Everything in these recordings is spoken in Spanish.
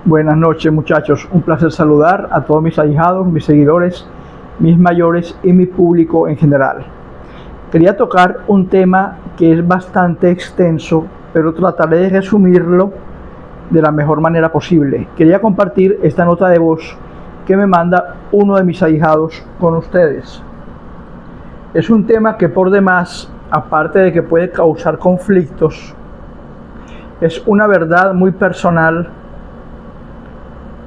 Buenas noches, muchachos. Un placer saludar a todos mis ahijados, mis seguidores, mis mayores y mi público en general. Quería tocar un tema que es bastante extenso, pero trataré de resumirlo de la mejor manera posible. Quería compartir esta nota de voz que me manda uno de mis ahijados con ustedes. Es un tema que por demás, aparte de que puede causar conflictos, es una verdad muy personal,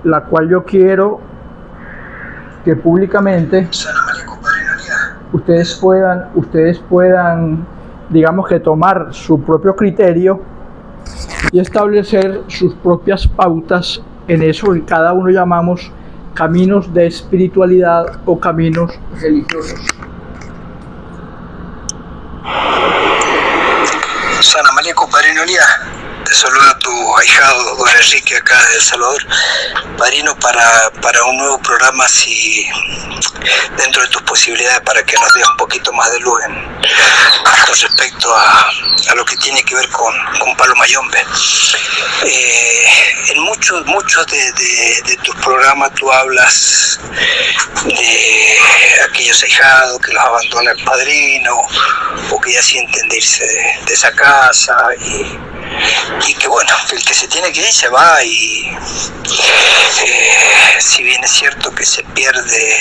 la cual yo quiero que públicamente ustedes puedan, digamos que tomar su propio criterio y establecer sus propias pautas en eso que cada uno llamamos caminos de espiritualidad o caminos religiosos. San Amaleko, Padrino Elías, te saluda tu ahijado Don Enrique acá de El Salvador. Padrino, para un nuevo programa, si dentro de tus posibilidades, para que nos des un poquito más de luz con respecto a lo que tiene que ver con Palo Mayombe. En muchos de tus programas tú hablas de aquellos ahijados que los abandona el padrino o que ya sienten irse de esa casa y que bueno, que el que se tiene que ir se va y si bien es cierto que se pierde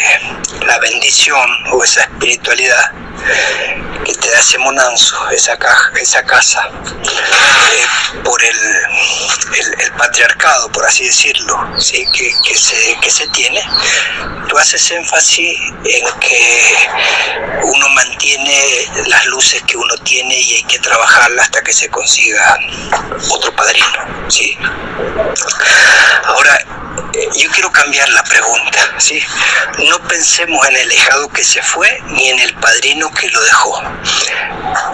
la bendición o esa espiritualidad que te da ese monanzo, esa casa por el patriarcado, por así decirlo, ¿sí? que se tiene, tú haces énfasis en que uno mantiene las luces que uno tiene y hay que trabajarlas hasta que se consiga otro padrino, ¿sí? Ahora, yo quiero cambiar la pregunta, ¿sí? No pensemos en el ahijado que se fue ni en el padrino que lo dejó.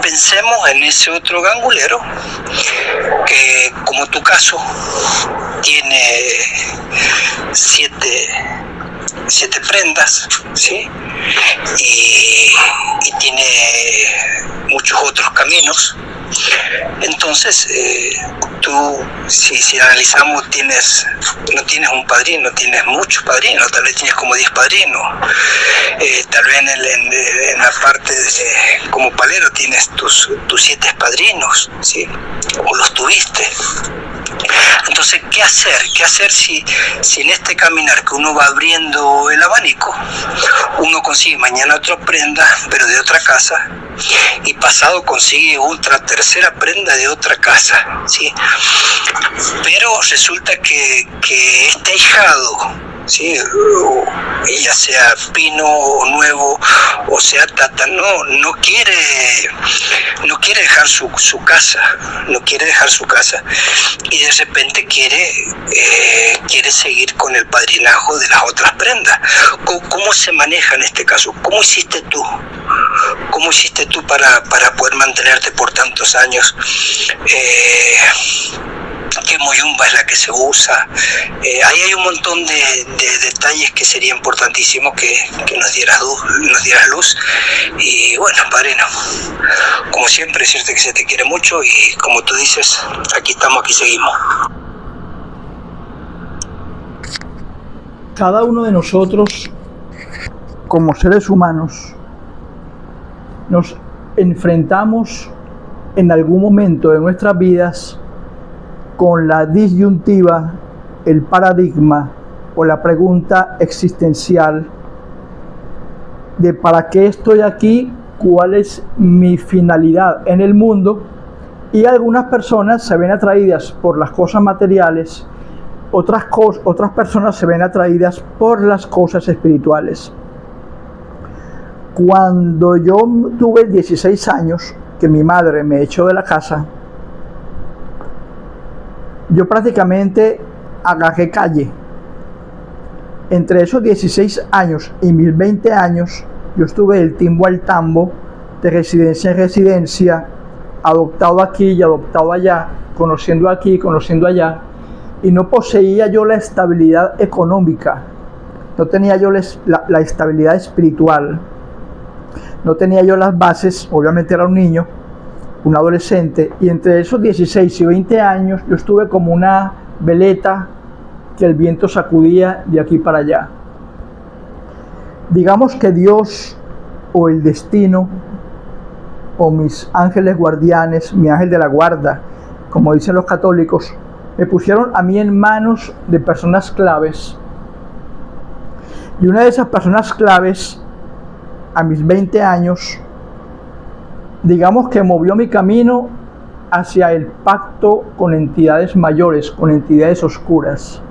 Pensemos en ese otro gangulero que, como tu caso, tiene siete prendas, ¿sí? Y tiene muchos otros caminos. Entonces, tú, si analizamos, no tienes un padrino, tienes muchos padrinos, tal vez tienes como 10 padrinos. Tal vez en la parte como palero tienes tus 7 padrinos, ¿sí? O los tuviste. Entonces, ¿qué hacer? ¿Qué hacer si en este caminar que uno va abriendo el abanico, uno consigue mañana otra prenda, pero de otra casa, y pasado consigue otra tercera prenda de otra casa, ¿sí? Pero resulta que este ahijado, ¿sí? Ya sea pino o nuevo o sea tata, no quiere dejar su casa, no quiere dejar su casa y de repente quiere seguir con el padrinajo de las otras prendas. ¿Cómo se maneja en este caso? ¿Cómo hiciste tú? ¿Cómo hiciste tú para poder mantenerte por tantos años? ¿Qué moyumba es la que se usa? Ahí hay un montón de detalles que sería importantísimo que nos dieras luz. Y bueno, padrino, como siempre, decirte que se te quiere mucho y como tú dices, aquí estamos, aquí seguimos. Cada uno de nosotros, como seres humanos, nos enfrentamos en algún momento de nuestras vidas con la disyuntiva, el paradigma o la pregunta existencial de ¿para qué estoy aquí? ¿Cuál es mi finalidad en el mundo? Y algunas personas se ven atraídas por las cosas materiales, otras personas se ven atraídas por las cosas espirituales. Cuando yo tuve 16 años, que mi madre me echó de la casa, yo prácticamente agarré calle. Entre esos 16 años y mis 20 años, yo estuve del timbo al tambo, de residencia en residencia, adoptado aquí y adoptado allá, conociendo aquí, conociendo allá, y no poseía yo la estabilidad económica, no tenía yo la estabilidad espiritual, no tenía yo las bases. Obviamente era un niño, un adolescente, y entre esos 16 y 20 años yo estuve como una veleta que el viento sacudía de aquí para allá. Digamos que Dios o el destino o mis ángeles guardianes, mi ángel de la guarda, como dicen los católicos, me pusieron a mí en manos de personas claves. Y una de esas personas claves, a mis 20 años, digamos que movió mi camino hacia el pacto con entidades mayores, con entidades oscuras,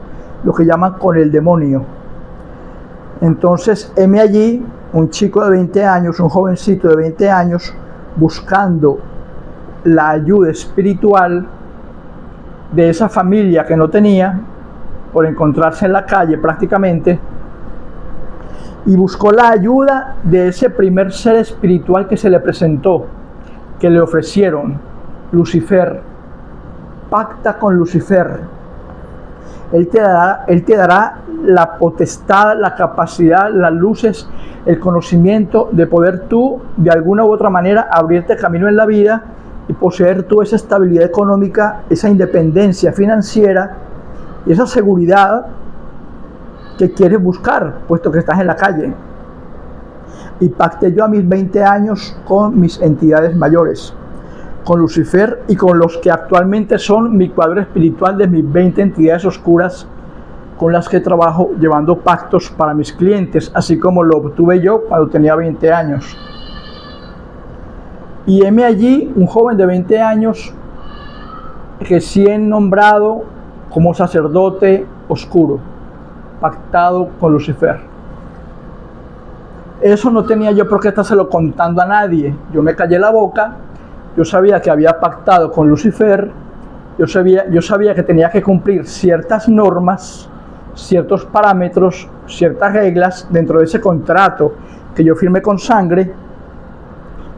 lo que llaman con el demonio. Entonces, heme allí, un chico de 20 años, un jovencito de 20 años, buscando la ayuda espiritual de esa familia que no tenía, por encontrarse en la calle prácticamente, y buscó la ayuda de ese primer ser espiritual que se le presentó, que le ofrecieron, Lucifer. Pacta con Lucifer. Él te dará la potestad, la capacidad, las luces, el conocimiento de poder tú, de alguna u otra manera, abrirte camino en la vida y poseer tú esa estabilidad económica, esa independencia financiera y esa seguridad que quieres buscar, puesto que estás en la calle. Y pacté yo a mis 20 años con mis entidades mayores, con Lucifer y con los que actualmente son mi cuadro espiritual de mis 20 entidades oscuras con las que trabajo llevando pactos para mis clientes, así como lo obtuve yo cuando tenía 20 años. Y heme allí un joven de 20 años recién nombrado como sacerdote oscuro, pactado con Lucifer. Eso no tenía yo por qué estárselo contando a nadie. Yo me callé la boca. Yo sabía que había pactado con Lucifer. Yo sabía que tenía que cumplir ciertas normas, ciertos parámetros, ciertas reglas dentro de ese contrato que yo firmé con sangre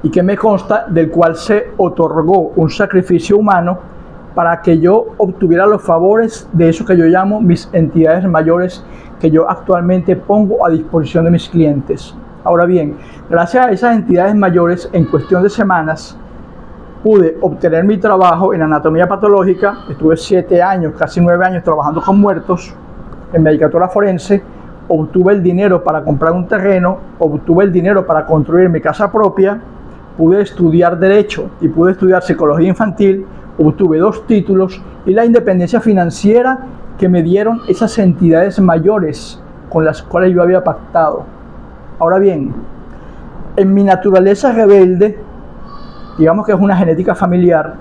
y que me consta, del cual se otorgó un sacrificio humano para que yo obtuviera los favores de eso que yo llamo mis entidades mayores, que yo actualmente pongo a disposición de mis clientes. Ahora bien, gracias a esas entidades mayores, en cuestión de semanas, pude obtener mi trabajo en anatomía patológica. Estuve 7 años, casi 9 años trabajando con muertos en medicatura forense. Obtuve el dinero para comprar un terreno, obtuve el dinero para construir mi casa propia, pude estudiar Derecho y pude estudiar Psicología Infantil, obtuve 2 títulos y la independencia financiera que me dieron esas entidades mayores con las cuales yo había pactado. Ahora bien, en mi naturaleza rebelde, digamos que es una genética familiar,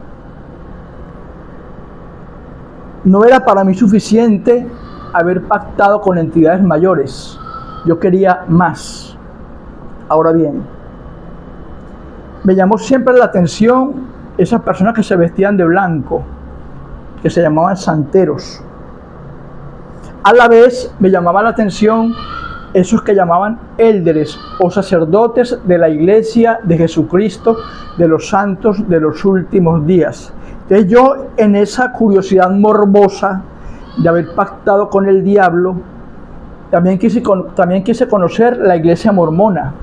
no era para mí suficiente haber pactado con entidades mayores. Yo quería más. Ahora bien, me llamó siempre la atención esas personas que se vestían de blanco, que se llamaban santeros. A la vez me llamaba la atención esos que llamaban élderes o sacerdotes de la Iglesia de Jesucristo de los santos de los últimos días. Entonces yo, en esa curiosidad morbosa de haber pactado con el diablo, también quise conocer la Iglesia mormona,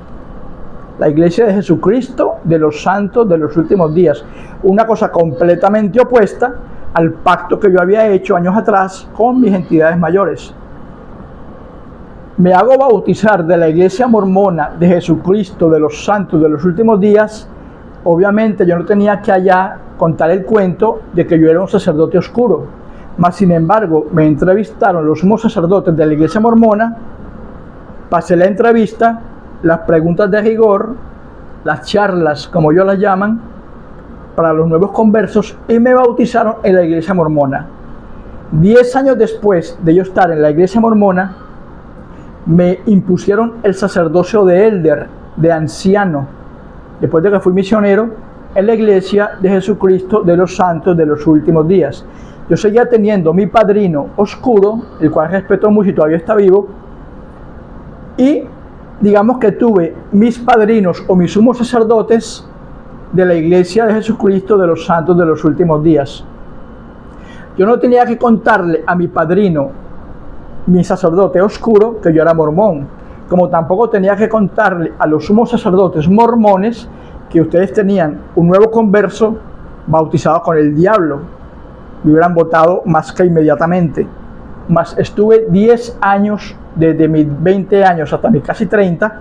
la Iglesia de Jesucristo de los santos de los últimos días, una cosa completamente opuesta al pacto que yo había hecho años atrás con mis entidades mayores. Me hago bautizar de la Iglesia mormona de Jesucristo de los santos de los últimos días. Obviamente yo no tenía que allá contar el cuento de que yo era un sacerdote oscuro, mas sin embargo me entrevistaron los sumos sacerdotes de la Iglesia mormona, pasé la entrevista, las preguntas de rigor, las charlas, como ellos las llaman, para los nuevos conversos, y me bautizaron en la Iglesia mormona. 10 años después de yo estar en la Iglesia mormona, me impusieron el sacerdocio de elder, de anciano, después de que fui misionero en la Iglesia de Jesucristo de los santos de los últimos días. Yo seguía teniendo mi padrino oscuro, el cual respeto mucho y todavía está vivo, y digamos que tuve mis padrinos o mis sumos sacerdotes de la Iglesia de Jesucristo de los santos de los últimos días. Yo no tenía que contarle a mi padrino, mi sacerdote oscuro, que yo era mormón, como tampoco tenía que contarle a los sumos sacerdotes mormones que ustedes tenían un nuevo converso bautizado con el diablo. Me hubieran votado más que inmediatamente. mas estuve 10 años, desde mis 20 años hasta mis casi 30,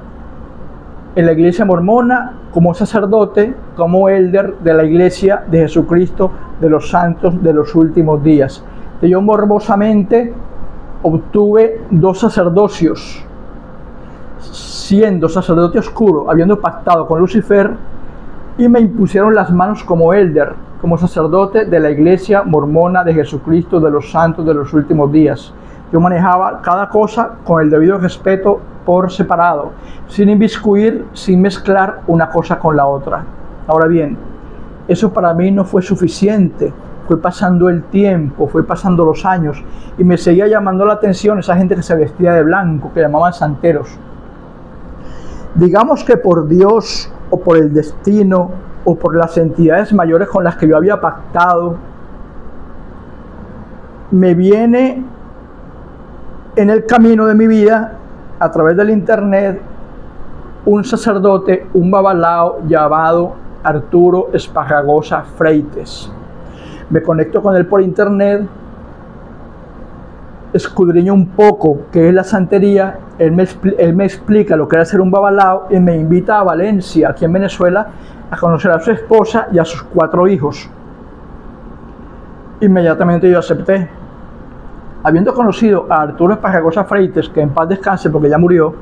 en la iglesia mormona como sacerdote, como elder de la iglesia de Jesucristo de los santos de los últimos días. Y yo morbosamente obtuve 2 sacerdocios, siendo sacerdote oscuro, habiendo pactado con Lucifer, y me impusieron las manos como elder, como sacerdote de la iglesia mormona de Jesucristo de los santos de los últimos días. Yo manejaba cada cosa con el debido respeto por separado, sin inmiscuir, sin mezclar una cosa con la otra. Ahora bien, eso para mí no fue suficiente. Fue pasando el tiempo, fue pasando los años, y me seguía llamando la atención esa gente que se vestía de blanco, que llamaban santeros. Digamos que por Dios, o por el destino, o por las entidades mayores con las que yo había pactado, me viene en el camino de mi vida, a través del internet, un sacerdote, un babalao llamado Arturo Esparragosa Freites. Me conecto con él por internet, escudriño un poco qué es la santería, él me explica lo que era ser un babalao y me invita a Valencia, aquí en Venezuela, a conocer a su esposa y a sus 4 hijos. Inmediatamente yo acepté. Habiendo conocido a Arturo Esparragosa Freites, que en paz descanse porque ya murió,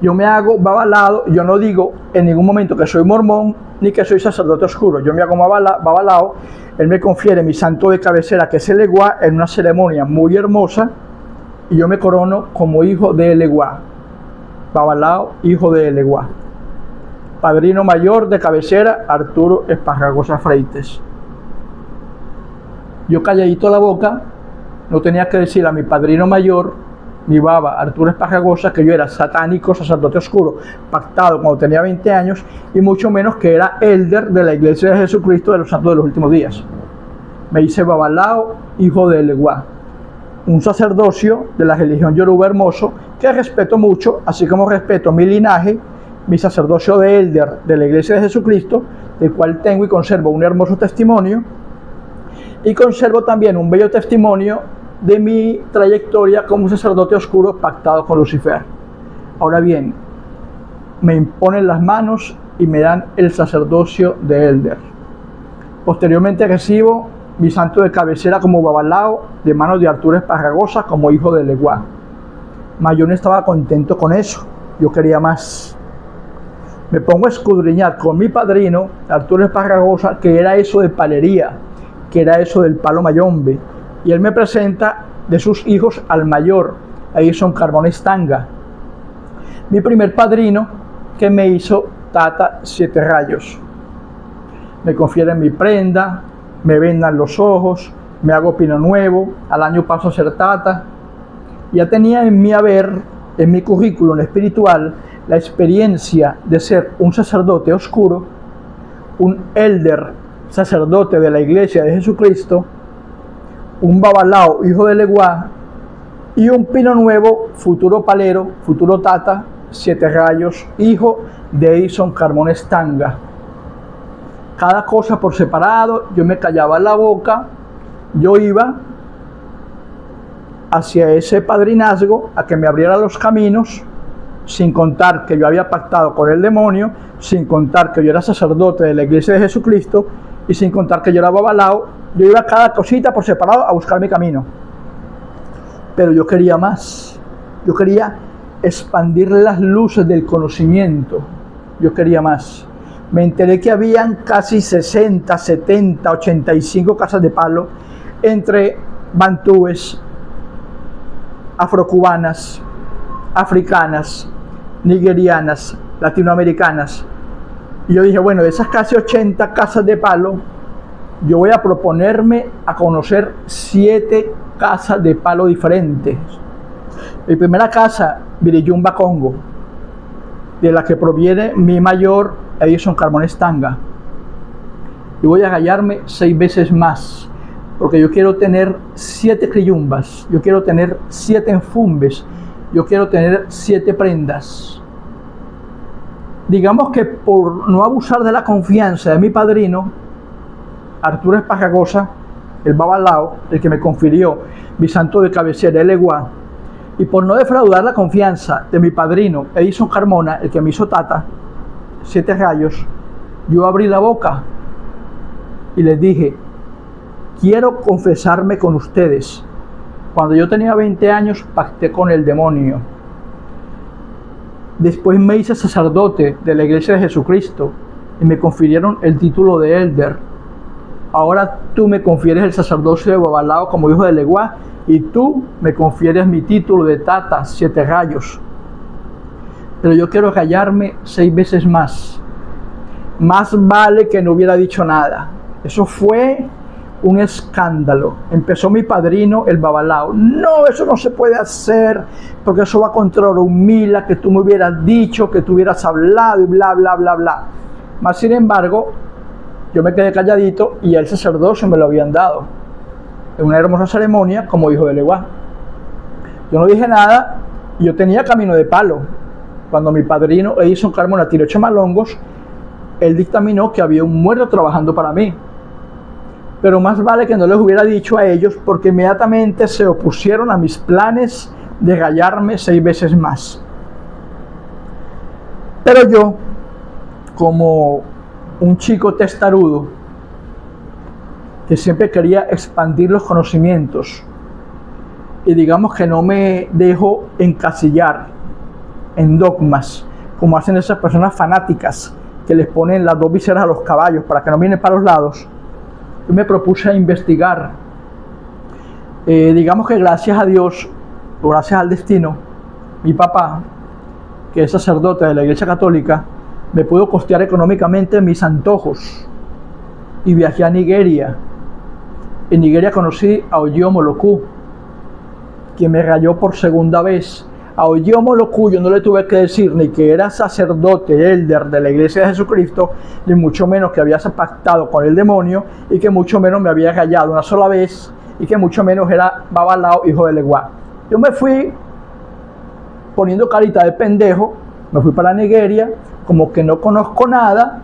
yo me hago babalao. Yo no digo en ningún momento que soy mormón ni que soy sacerdote oscuro. Yo me hago babalao. Él me confiere mi santo de cabecera, que es el Eguá, en una ceremonia muy hermosa, y yo me corono como hijo de El Eguá. Babalao, hijo de El Eguá. Padrino mayor de cabecera, Arturo Esparragosa Freites. Yo calladito la boca, no tenía que decir a mi padrino mayor, mi baba, Arturo Esparragosa, que yo era satánico, sacerdote oscuro, pactado cuando tenía 20 años, y mucho menos que era elder de la iglesia de Jesucristo de los santos de los últimos días. Me hice babalao, hijo de El Eguá, un sacerdocio de la religión Yoruba hermoso, que respeto mucho, así como respeto mi linaje, mi sacerdocio de elder de la iglesia de Jesucristo, del cual tengo y conservo un hermoso testimonio, y conservo también un bello testimonio de mi trayectoria como un sacerdote oscuro pactado con Lucifer. Ahora bien, me imponen las manos y me dan el sacerdocio de elder. Posteriormente recibo mi santo de cabecera como babalao de manos de Arturo Esparragosa como hijo de El Eguá. Mas yo no estaba contento con eso, yo quería más. Me pongo a escudriñar con mi padrino, Arturo Esparragosa, que era eso de palería, que era eso del palo mayombe, y él me presenta de sus hijos al mayor, Edison Carbones Tanga, mi primer padrino, que me hizo Tata 7 Rayos. Me confieren mi prenda, me vendan los ojos, me hago pino nuevo, al año paso a ser Tata. Ya tenía en mi haber, en mi currículum espiritual, la experiencia de ser un sacerdote oscuro, un elder sacerdote de la iglesia de Jesucristo, un babalao, hijo de El Eguá, y un pino nuevo, futuro palero, futuro Tata 7 Rayos, hijo de Edison Carbones Tanga. Cada cosa por separado, yo me callaba la boca, yo iba hacia ese padrinazgo a que me abriera los caminos, sin contar que yo había pactado con el demonio, sin contar que yo era sacerdote de la iglesia de Jesucristo, y sin contar que yo era babalao. Yo iba a cada cosita por separado a buscar mi camino. Pero yo quería más. Yo quería expandir las luces del conocimiento. Yo quería más. Me enteré que habían casi 60, 70, 85 casas de palo entre bantúes, afrocubanas, africanas, nigerianas, latinoamericanas. Y yo dije, bueno, de esas casi 80 casas de palo, yo voy a proponerme a conocer 7 casas de palo diferentes. Mi primera casa, Viriyumba Congo, de la que proviene mi mayor, Edison Carbones Tanga. Y voy a hallarme 6 veces más, porque yo quiero tener 7 criyumbas, yo quiero tener 7 enfumbes, yo quiero tener 7 prendas. Digamos que por no abusar de la confianza de mi padrino, Arturo Esparragosa, el Babalao, el que me confirió mi santo de cabecera, el Eguá, y por no defraudar la confianza de mi padrino Edison Carmona, el que me hizo tata, 7 rayos, yo abrí la boca y les dije: quiero confesarme con ustedes. Cuando yo tenía 20 años pacté con el demonio. Después me hice sacerdote de la Iglesia de Jesucristo y me confirieron el título de Elder. Ahora tú me confieres el sacerdocio de Babalao como hijo de Leguá, y tú me confieres mi título de Tata, 7 rayos. Pero yo quiero callarme 6 veces más. Más vale que no hubiera dicho nada. Eso fue un escándalo. Empezó mi padrino, el Babalao: no, eso no se puede hacer, porque eso va contra Orunmila, que tú me hubieras dicho, que tú hubieras hablado, y bla, bla, bla, bla. Mas, sin embargo, yo me quedé calladito y el sacerdocio me lo habían dado en una hermosa ceremonia como hijo de Leguá. Yo no dije nada y yo tenía camino de palo. Cuando mi padrino Edison Carmona tiró chamalongos, él dictaminó que había un muerto trabajando para mí. Pero más vale que no les hubiera dicho a ellos, porque inmediatamente se opusieron a mis planes de gallarme 6 veces más. Pero yo, como un chico testarudo que siempre quería expandir los conocimientos, y digamos que no me dejo encasillar en dogmas como hacen esas personas fanáticas que les ponen las 2 viseras a los caballos para que no vienen para los lados, yo me propuse a investigar. Digamos que gracias a Dios, o gracias al destino, mi papá, que es sacerdote de la Iglesia Católica, me pudo costear económicamente mis antojos y viajé a Nigeria. En Nigeria conocí a Oyeomoloku, quien me rayó por segunda vez. A Oyeomoloku yo no le tuve que decir ni que era sacerdote, elder de la Iglesia de Jesucristo, ni mucho menos que había pactado con el demonio, y que mucho menos me había rayado una sola vez, y que mucho menos era Babalao, hijo de Leguá. Yo me fui poniendo carita de pendejo, me fui para Nigeria, como que no conozco nada,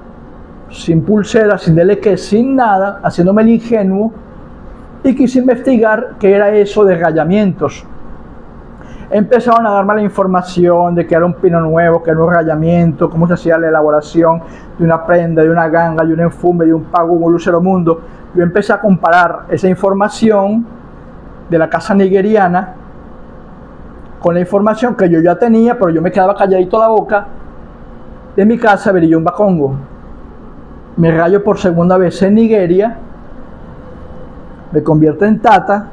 sin pulsera, sin deleque, sin nada, haciéndome el ingenuo, y quise investigar qué era eso de rayamientos. Empezaron a darme la información de que era un pino nuevo, que era un rayamiento, cómo se hacía la elaboración de una prenda, de una ganga, de un enfume, de un pago, un lucero mundo. Yo empecé a comparar esa información de la casa nigeriana con la información que yo ya tenía, pero yo me quedaba calladito la boca, de mi casa, Beriyumba, Congo. Me rayo por segunda vez en Nigeria, me convierto en Tata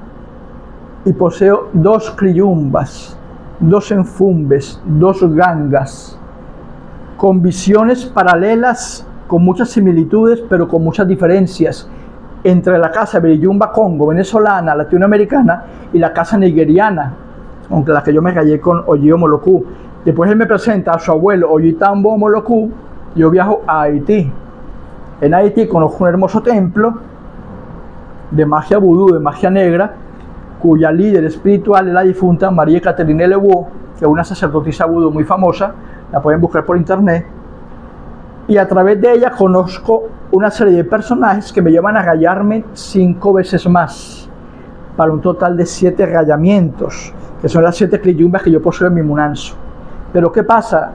y poseo 2 criyumbas, 2 enfumbes, 2 gangas, con visiones paralelas, con muchas similitudes, pero con muchas diferencias entre la casa Beriyumba, Congo, venezolana, latinoamericana, y la casa nigeriana, aunque la que yo me rayé con Oyeomoloku. Después él me presenta a su abuelo Oyitambo Moloku. Yo viajo a Haití. En Haití conozco un hermoso templo de magia vudú, de magia negra, cuya líder espiritual es la difunta María Catherine Lewo, que es una sacerdotisa vudú muy famosa, la pueden buscar por internet, y a través de ella conozco una serie de personajes que me llevan a rayarme 5 veces más, para un total de 7 rayamientos, que son las 7 criyumbas que yo poseo en mi munanzo. Pero ¿qué pasa?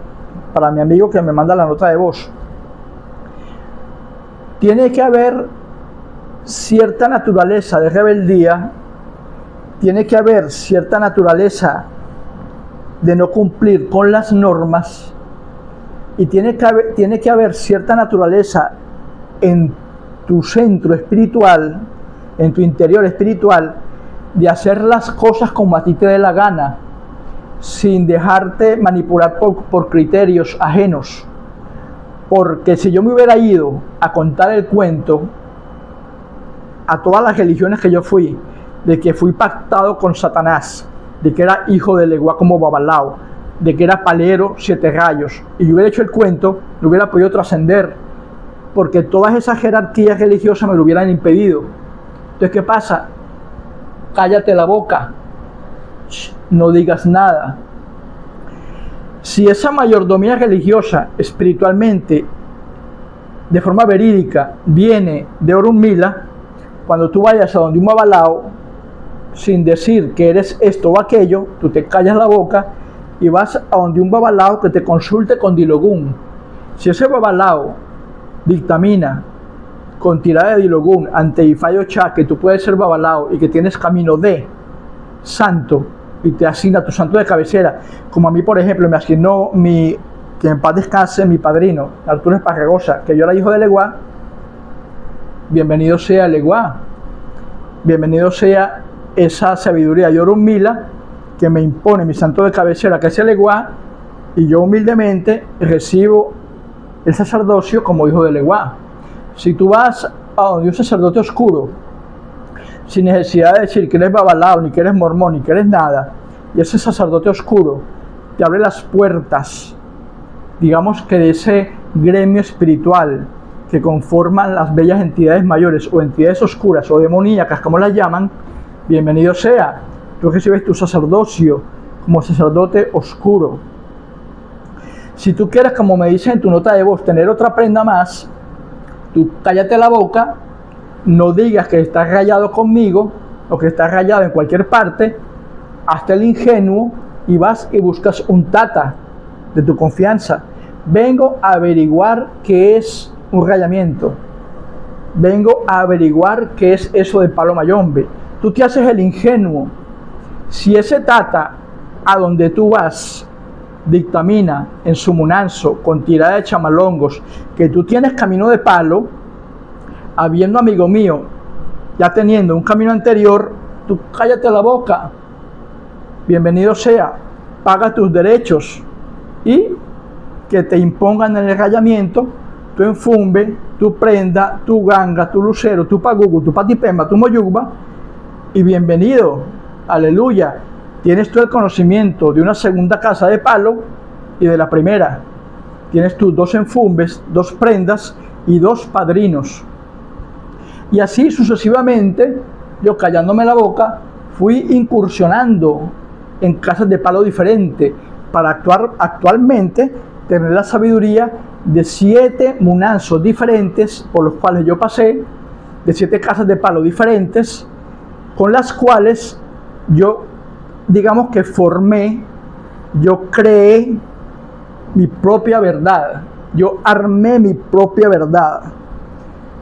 Para mi amigo que me manda la nota de voz, tiene que haber cierta naturaleza de rebeldía, tiene que haber cierta naturaleza de no cumplir con las normas, y tiene que haber cierta naturaleza en tu centro espiritual, en tu interior espiritual, de hacer las cosas como a ti te dé la gana, sin dejarte manipular por criterios ajenos. Porque si yo me hubiera ido a contar el cuento a todas las religiones que yo fui, de que fui pactado con Satanás, de que era hijo de Leguá como Babalao, de que era palero 7 rayos, y yo hubiera hecho el cuento, no hubiera podido trascender, porque todas esas jerarquías religiosas me lo hubieran impedido. Entonces, ¿qué pasa? Cállate la boca, no digas nada. Si esa mayordomía religiosa, espiritualmente, de forma verídica, viene de Orunmila, Cuando tú vayas a donde un babalao, sin decir que eres esto o aquello, tú te callas la boca y vas a donde un babalao que te consulte con Dilogún. Si ese babalao dictamina con tirada de Dilogún ante Ifayo Cha que tú puedes ser babalao y que tienes camino de santo y te asigna tu santo de cabecera, como a mí por ejemplo me asignó que en paz descanse mi padrino Arturo Esparragosa, que yo era hijo de Leguá, bienvenido sea Leguá, bienvenido sea esa sabiduría Yorumila que me impone mi santo de cabecera, que es el Leguá, y yo humildemente recibo el sacerdocio como hijo de Leguá. Si tú vas a donde un sacerdote oscuro, sin necesidad de decir que eres babalao, ni que eres mormón, ni que eres nada, y ese sacerdote oscuro te abre las puertas, digamos que de ese gremio espiritual que conforman las bellas entidades mayores o entidades oscuras o demoníacas, como las llaman, bienvenido sea. Tú recibes tu sacerdocio como sacerdote oscuro. Si tú quieres, como me dice en tu nota de voz, tener otra prenda más, tú cállate la boca, no digas que estás rayado conmigo o que estás rayado en cualquier parte, hazte el ingenuo y vas y buscas un tata de tu confianza. Vengo a averiguar qué es un rayamiento. Vengo a averiguar qué es eso de palo mayombe. Tú te haces el ingenuo. Si ese tata a donde tú vas dictamina en su munanzo con tirada de chamalongos que tú tienes camino de palo, habiendo, amigo mío, ya teniendo un camino anterior, tú cállate la boca, bienvenido sea, paga tus derechos y que te impongan en el rayamiento tu enfumbe, tu prenda, tu ganga, tu lucero, tu pagugu, tu patipemba, tu moyugba, y bienvenido, aleluya. Tienes tú el conocimiento de una segunda casa de palo y de la primera. Tienes tú 2 enfumbes, 2 prendas y 2 padrinos. Y así sucesivamente, yo callándome la boca, fui incursionando en casas de palo diferente para actualmente tener la sabiduría de 7 munanzos diferentes por los cuales yo pasé, de 7 casas de palo diferentes, con las cuales yo, digamos que yo creé mi propia verdad, yo armé mi propia verdad.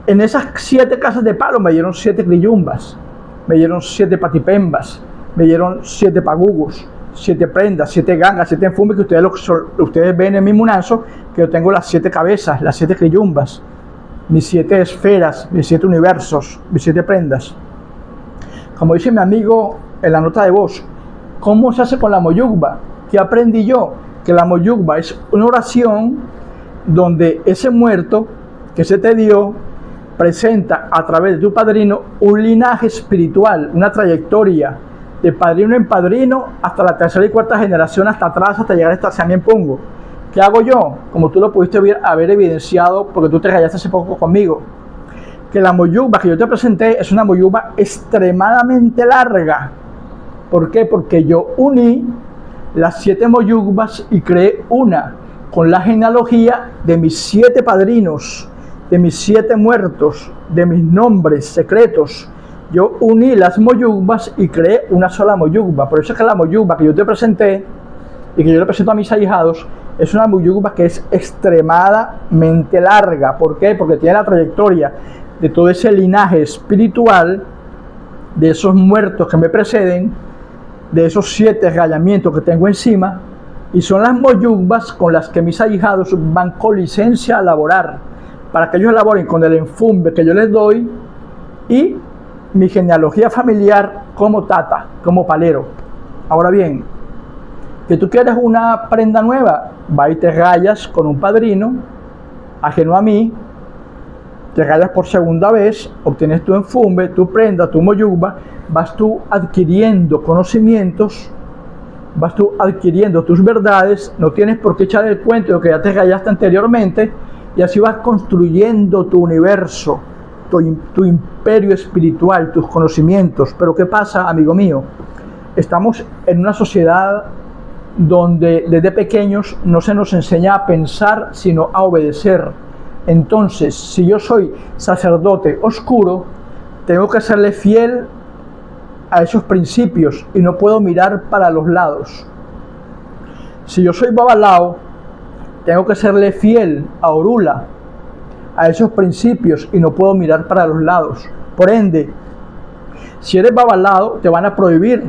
En esas 7 casas de palo me dieron 7 griyumbas, me dieron 7 patipembas, me dieron 7 pagugos, 7 prendas, 7 gangas, 7 enfumes, que ustedes ven en mi munanzo, que yo tengo las 7 cabezas, las 7 griyumbas, mis 7 esferas, mis 7 universos, mis 7 prendas. Como dice mi amigo en la nota de voz, ¿cómo se hace con la moyugba? ¿Qué aprendí yo? Que la moyugba es una oración donde ese muerto que se te dio presenta a través de tu padrino un linaje espiritual, una trayectoria de padrino en padrino hasta la 3ª y 4ª generación, hasta atrás, hasta llegar hasta San Pongo. ¿Qué hago yo? Como tú lo pudiste haber evidenciado porque tú te rayaste hace poco conmigo, que la moyugba que yo te presenté es una moyugba extremadamente larga. ¿Por qué? Porque yo uní las 7 moyugbas y creé una con la genealogía de mis 7 padrinos, de mis 7 muertos, de mis nombres secretos. Yo uní las moyugbas y creé una sola moyugba. Por eso es que la moyugba que yo te presenté y que yo le presento a mis ahijados es una moyugba que es extremadamente larga. ¿Por qué? Porque tiene la trayectoria de todo ese linaje espiritual, de esos muertos que me preceden, de esos 7 rayamientos que tengo encima, y son las moyugbas con las que mis ahijados van con licencia a laborar, para que ellos elaboren con el enfumbe que yo les doy y mi genealogía familiar como tata, como palero. Ahora bien, que tú quieres una prenda nueva, va y te rayas con un padrino ajeno a mí, te rayas por segunda vez, obtienes tu enfumbe, tu prenda, tu moyugba, vas tú adquiriendo conocimientos, vas tú adquiriendo tus verdades, no tienes por qué echar el cuento de lo que ya te rayaste anteriormente, y así vas construyendo tu universo, tu imperio espiritual, tus conocimientos. Pero ¿qué pasa, amigo mío? Estamos en una sociedad donde desde pequeños no se nos enseña a pensar, sino a obedecer. Entonces, si yo soy sacerdote oscuro, tengo que serle fiel a esos principios y no puedo mirar para los lados. Si yo soy Babalao, tengo que serle fiel a Orula, a esos principios, y no puedo mirar para los lados. Por ende, si eres Babalao, te van a prohibir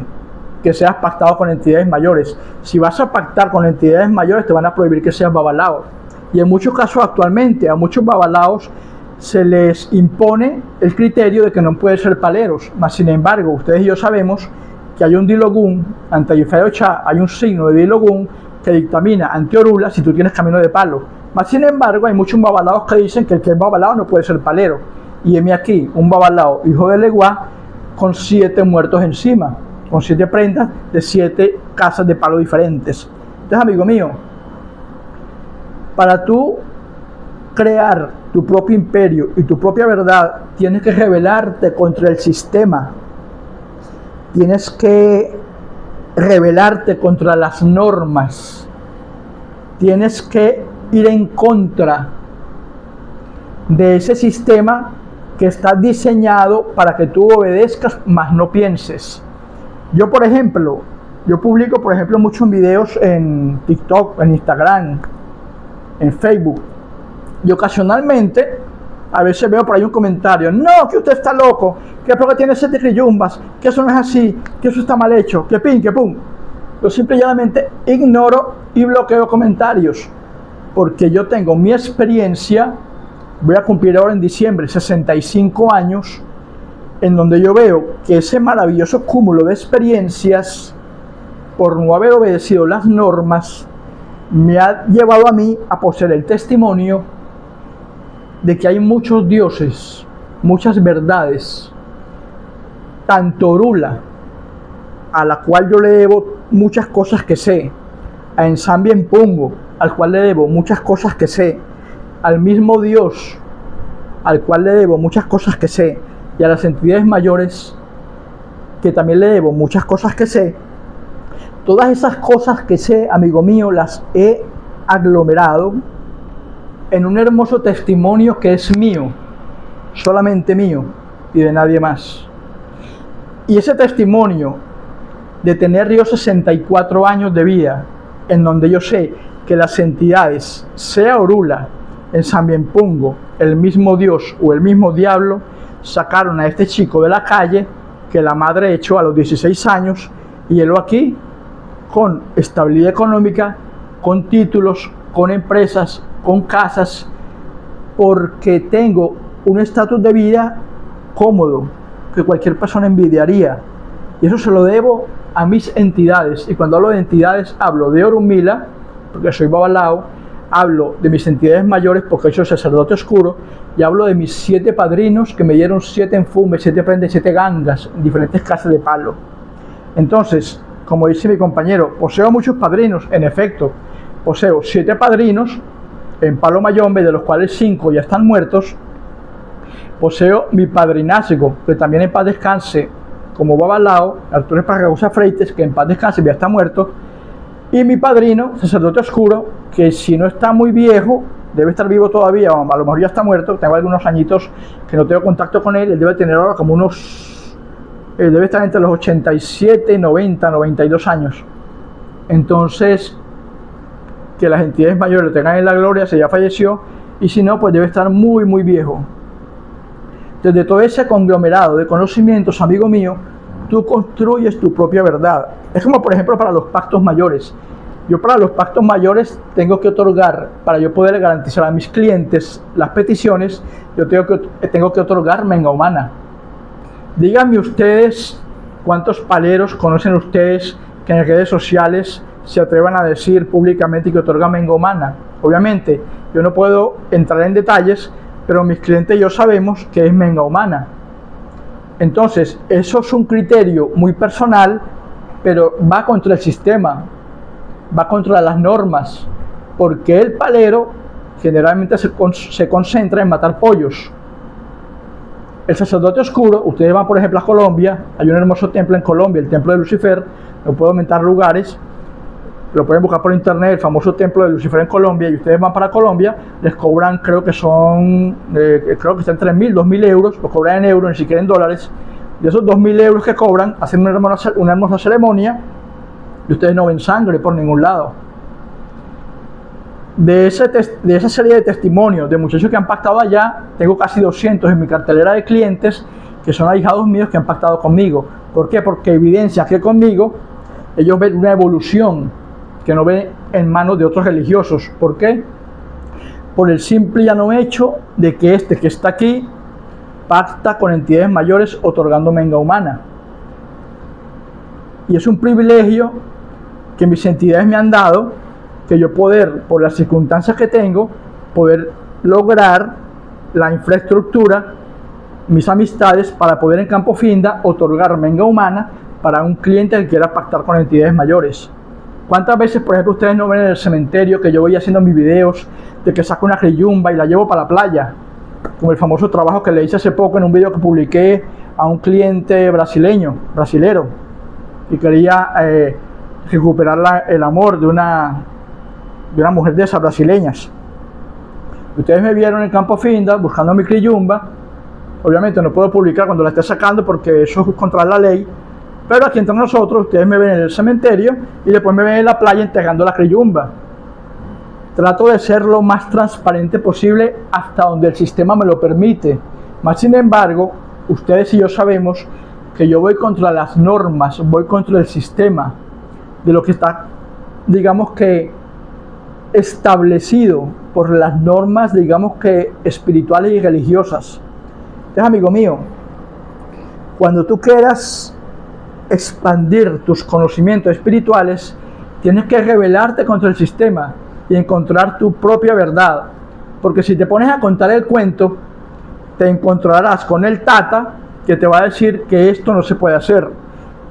que seas pactado con entidades mayores. Si vas a pactar con entidades mayores, te van a prohibir que seas Babalao. Y en muchos casos actualmente, a muchos Babalaos se les impone el criterio de que no pueden ser paleros. Mas sin embargo, ustedes y yo sabemos que hay un Dilogún, ante Yifeocha hay un signo de Dilogún que dictamina ante Orula si tú tienes camino de palo. Mas sin embargo, hay muchos Babalaos que dicen que el que es Babalao no puede ser palero. Y heme aquí, un Babalao, hijo de Leguá, con 7 muertos encima, con 7 prendas de 7 casas de palo diferentes. Entonces, amigo mío, para tú crear tu propio imperio y tu propia verdad, tienes que rebelarte contra el sistema. Tienes que rebelarte contra las normas. Tienes que ir en contra de ese sistema que está diseñado para que tú obedezcas, mas no pienses. Yo, por ejemplo, publico, muchos videos en TikTok, en Instagram, en Facebook. Y ocasionalmente, a veces veo por ahí un comentario: no, que usted está loco, que porque tiene 7 criyumbas, que eso no es así, que eso está mal hecho, que pin, que pum. Yo simplemente ignoro y bloqueo comentarios, porque yo tengo mi experiencia. Voy a cumplir ahora en diciembre 65 años, en donde yo veo que ese maravilloso cúmulo de experiencias, por no haber obedecido las normas, me ha llevado a mí a poseer el testimonio de que hay muchos dioses, muchas verdades, tanto Orula, a la cual yo le debo muchas cosas que sé, a Ensambien-Pungo, al cual le debo muchas cosas que sé, al mismo Dios, al cual le debo muchas cosas que sé, y a las entidades mayores, que también le debo muchas cosas que sé. Todas esas cosas que sé, amigo mío, las he aglomerado en un hermoso testimonio que es mío, solamente mío y de nadie más. Y ese testimonio de tener yo 64 años de vida, en donde yo sé que las entidades, sea Orula, Ensambien-Pungo, el mismo Dios o el mismo diablo, sacaron a este chico de la calle que la madre echó a los 16 años, y él aquí con estabilidad económica, con títulos, con empresas, con casas, porque tengo un estatus de vida cómodo que cualquier persona envidiaría, y eso se lo debo a mis entidades. Y cuando hablo de entidades, hablo de Orunmila, porque soy Babalao, hablo de mis entidades mayores, porque soy sacerdote oscuro, y hablo de mis 7 padrinos que me dieron 7 enfumes, 7 prendas, 7 gangas en diferentes casas de palo. Entonces, como dice mi compañero, poseo muchos padrinos. En efecto, poseo 7 padrinos en Palo Mayombe, de los cuales 5 ya están muertos. Poseo mi padrinazgo, que también en paz descanse, como Babalao, Arturo Esparragosa Freites, que en paz descanse ya está muerto. Y mi padrino, sacerdote oscuro, que si no está muy viejo, debe estar vivo todavía, o a lo mejor ya está muerto. Tengo algunos añitos que no tengo contacto con él. Él debe tener ahora como unos... debe estar entre los 87, 90, 92 años. Entonces, que las entidades mayores lo tengan en la gloria, si ya falleció, y si no, pues debe estar muy, muy viejo. Desde todo ese conglomerado de conocimientos, amigo mío, tú construyes tu propia verdad. Es como, por ejemplo, para los pactos mayores. Yo para los pactos mayores tengo que otorgar, para yo poder garantizar a mis clientes las peticiones, yo tengo que otorgar menga humana. Díganme ustedes cuántos paleros conocen ustedes que en redes sociales se atrevan a decir públicamente que otorgan menga humana. Obviamente, yo no puedo entrar en detalles, pero mis clientes y yo sabemos que es menga humana. Entonces, eso es un criterio muy personal, pero va contra el sistema, va contra las normas, porque el palero generalmente se concentra en matar pollos. El sacerdote oscuro, ustedes van por ejemplo a Colombia, hay un hermoso templo en Colombia, el templo de Lucifer, no puedo aumentar lugares. lo pueden buscar por internet, el famoso templo de Lucifer en Colombia, y ustedes van para Colombia, les cobran, creo que están entre 1.000, 2.000 euros, lo cobran en euros, ni siquiera en dólares. De esos 2.000 euros que cobran, hacen una hermosa ceremonia y ustedes no ven sangre por ningún lado. De esa serie de testimonios de muchachos que han pactado allá, tengo casi 200 en mi cartelera de clientes que son ahijados míos que han pactado conmigo. ¿Por qué? Porque evidencia que conmigo ellos ven una evolución que no ven en manos de otros religiosos. ¿Por qué? Por el simple y llano hecho de que este que está aquí pacta con entidades mayores otorgando menga humana. Y es un privilegio que mis entidades me han dado, que yo poder, por las circunstancias que tengo, poder lograr la infraestructura, mis amistades, para poder en Campo Finda otorgar menga humana para un cliente que quiera pactar con entidades mayores. ¿Cuántas veces, por ejemplo, ustedes no ven en el cementerio que yo voy haciendo mis videos de que saco una criyumba y la llevo para la playa? Como el famoso trabajo que le hice hace poco en un video que publiqué a un cliente brasilero, y quería recuperar el amor de una mujer de esas brasileñas. Ustedes me vieron en Campo Finda buscando mi criyumba. Obviamente no puedo publicar cuando la esté sacando porque eso es contra la ley, pero aquí entre nosotros ustedes me ven en el cementerio y después me ven en la playa entregando la criyumba. Trato de ser lo más transparente posible hasta donde el sistema me lo permite. Más sin embargo, ustedes y yo sabemos que yo voy contra las normas, voy contra el sistema de lo que está, digamos que, establecido por las normas, digamos que, espirituales y religiosas. Entonces, amigo mío, cuando tú quieras expandir tus conocimientos espirituales, tienes que rebelarte contra el sistema y encontrar tu propia verdad. Porque si te pones a contar el cuento, te encontrarás con el tata que te va a decir que esto no se puede hacer.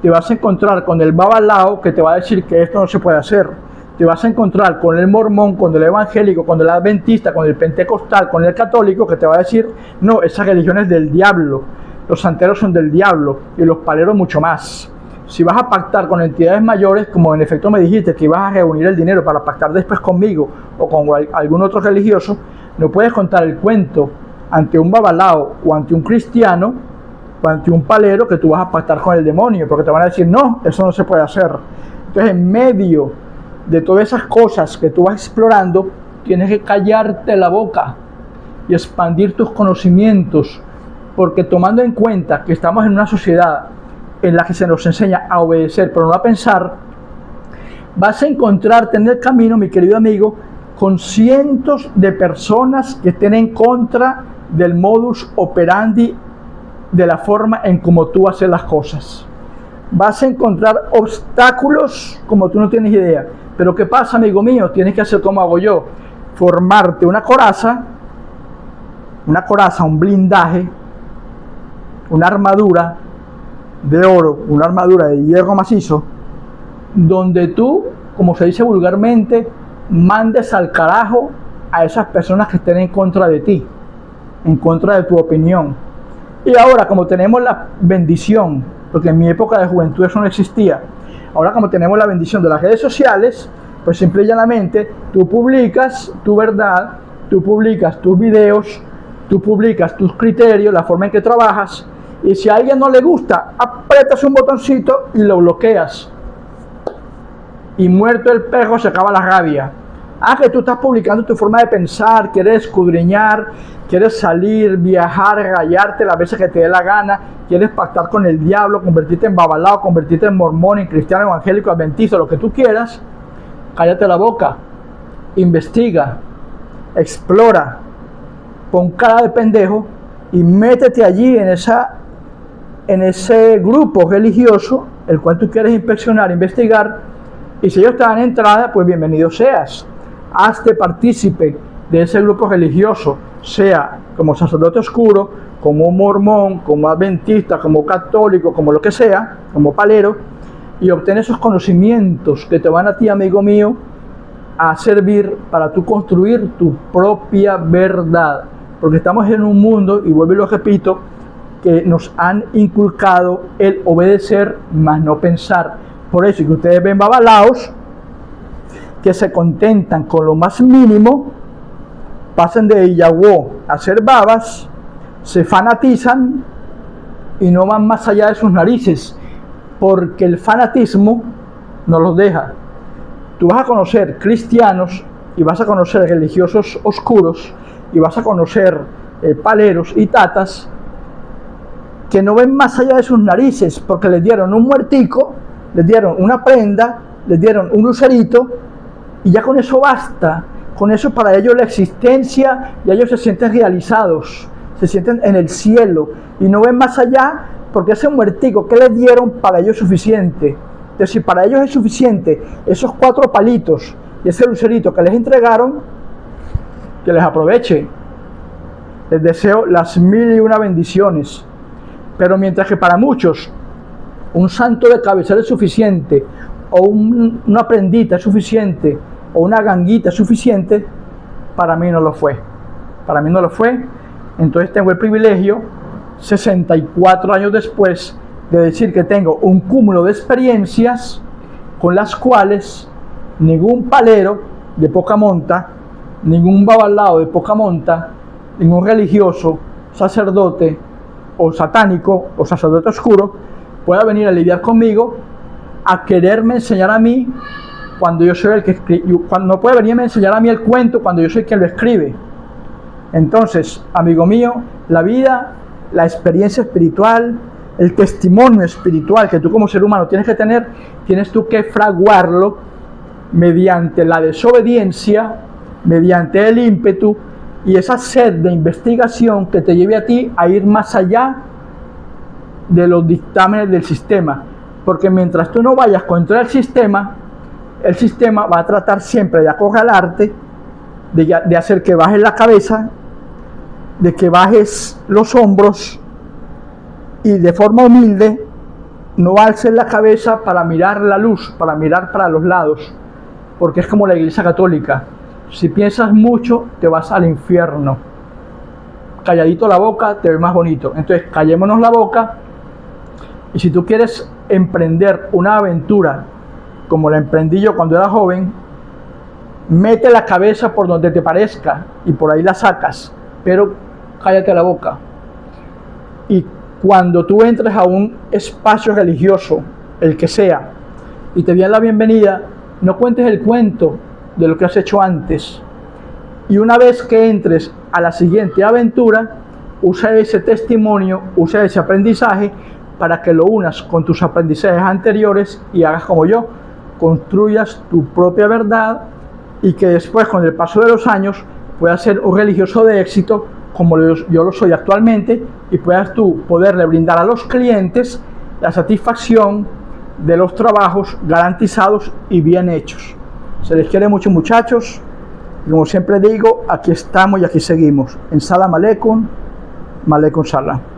Te vas a encontrar con el babalao que te va a decir que esto no se puede hacer. Te vas a encontrar con el mormón, con el evangélico, con el adventista, con el pentecostal, con el católico que te va a decir, no, esa religión es del diablo, los santeros son del diablo y los paleros mucho más. Si vas a pactar con entidades mayores, como en efecto me dijiste que ibas a reunir el dinero para pactar después conmigo o con algún otro religioso, no puedes contar el cuento ante un babalao o ante un cristiano o ante un palero que tú vas a pactar con el demonio, porque te van a decir, no, eso no se puede hacer. Entonces, en medio de todas esas cosas que tú vas explorando, tienes que callarte la boca y expandir tus conocimientos, porque tomando en cuenta que estamos en una sociedad en la que se nos enseña a obedecer pero no a pensar, vas a encontrarte en el camino, mi querido amigo, con cientos de personas que estén en contra del modus operandi, de la forma en como tú haces las cosas. Vas a encontrar obstáculos como tú no tienes idea. Pero ¿qué pasa, amigo mío? Tienes que hacer como hago yo: formarte una coraza, un blindaje, una armadura de oro, una armadura de hierro macizo, donde tú, como se dice vulgarmente, mandes al carajo a esas personas que estén en contra de ti, en contra de tu opinión. Y ahora, como tenemos la bendición, porque en mi época de juventud eso no existía, ahora como tenemos la bendición de las redes sociales, pues simple y llanamente tú publicas tu verdad, tú publicas tus videos, tú publicas tus criterios, la forma en que trabajas, y si a alguien no le gusta, aprietas un botoncito y lo bloqueas. Y muerto el perro se acaba la rabia. Que tú estás publicando tu forma de pensar, quieres escudriñar, quieres salir, viajar, rayarte las veces que te dé la gana, quieres pactar con el diablo, convertirte en babalao, convertirte en mormón, en cristiano, evangélico, adventista, lo que tú quieras. Cállate la boca, investiga, explora, pon cara de pendejo y métete allí en ese grupo religioso el cual tú quieres inspeccionar, investigar, y si ellos te dan entrada, pues bienvenido seas. Hazte partícipe de ese grupo religioso, sea como sacerdote oscuro, como mormón, como adventista, como católico, como lo que sea, como palero, y obtén esos conocimientos que te van a ti, amigo mío, a servir para tú construir tu propia verdad. Porque estamos en un mundo, y vuelvo y lo repito, que nos han inculcado el obedecer más no pensar. Por eso que ustedes ven babalaos que se contentan con lo más mínimo, pasan de Yahweh a ser babas, se fanatizan y no van más allá de sus narices, porque el fanatismo no los deja. Tú vas a conocer cristianos y vas a conocer religiosos oscuros y vas a conocer paleros y tatas que no ven más allá de sus narices, porque les dieron un muertico, les dieron una prenda, les dieron un lucerito y ya con eso basta. Con eso para ellos la existencia, y ellos se sienten realizados, se sienten en el cielo y no ven más allá, porque ese muertico que les dieron para ellos es suficiente. Entonces, si para ellos es suficiente esos 4 palitos y ese lucerito que les entregaron, que les aproveche. Les deseo las 1001 bendiciones. Pero mientras que para muchos un santo de cabecera es suficiente, o una prendita es suficiente, o una ganguita es suficiente, para mí no lo fue. Para mí no lo fue. Entonces tengo el privilegio, 64 años después, de decir que tengo un cúmulo de experiencias con las cuales ningún palero de poca monta, ningún babalao de poca monta, ningún religioso, sacerdote o satánico o sacerdote oscuro pueda venir a lidiar conmigo, a quererme enseñar a mí cuando yo soy el que escribe, cuando no puede venirme a enseñar a mí el cuento cuando yo soy quien lo escribe. Entonces, amigo mío, la vida, la experiencia espiritual, el testimonio espiritual que tú como ser humano tienes que tener, tienes tú que fraguarlo mediante la desobediencia, mediante el ímpetu y esa sed de investigación que te lleve a ti a ir más allá de los dictámenes del sistema. Porque mientras tú no vayas contra el sistema va a tratar siempre de acorralarte, de hacer que bajes la cabeza, de que bajes los hombros y de forma humilde no alces la cabeza para mirar la luz, para mirar para los lados, porque es como la Iglesia Católica. Si piensas mucho, te vas al infierno. Calladito la boca, te ves más bonito. Entonces, callémonos la boca. Y si tú quieres emprender una aventura como la emprendí yo cuando era joven, mete la cabeza por donde te parezca y por ahí la sacas, pero cállate la boca. Y cuando tú entres a un espacio religioso, el que sea, y te den la bienvenida, no cuentes el cuento de lo que has hecho antes. Y una vez que entres a la siguiente aventura, usa ese testimonio, usa ese aprendizaje para que lo unas con tus aprendizajes anteriores y hagas como yo, construyas tu propia verdad y que después, con el paso de los años, puedas ser un religioso de éxito como yo lo soy actualmente, y puedas tú poderle brindar a los clientes la satisfacción de los trabajos garantizados y bien hechos. Se les quiere mucho, muchachos. Como siempre digo, aquí estamos y aquí seguimos. En Salam Aleikum, Aleikum Salam.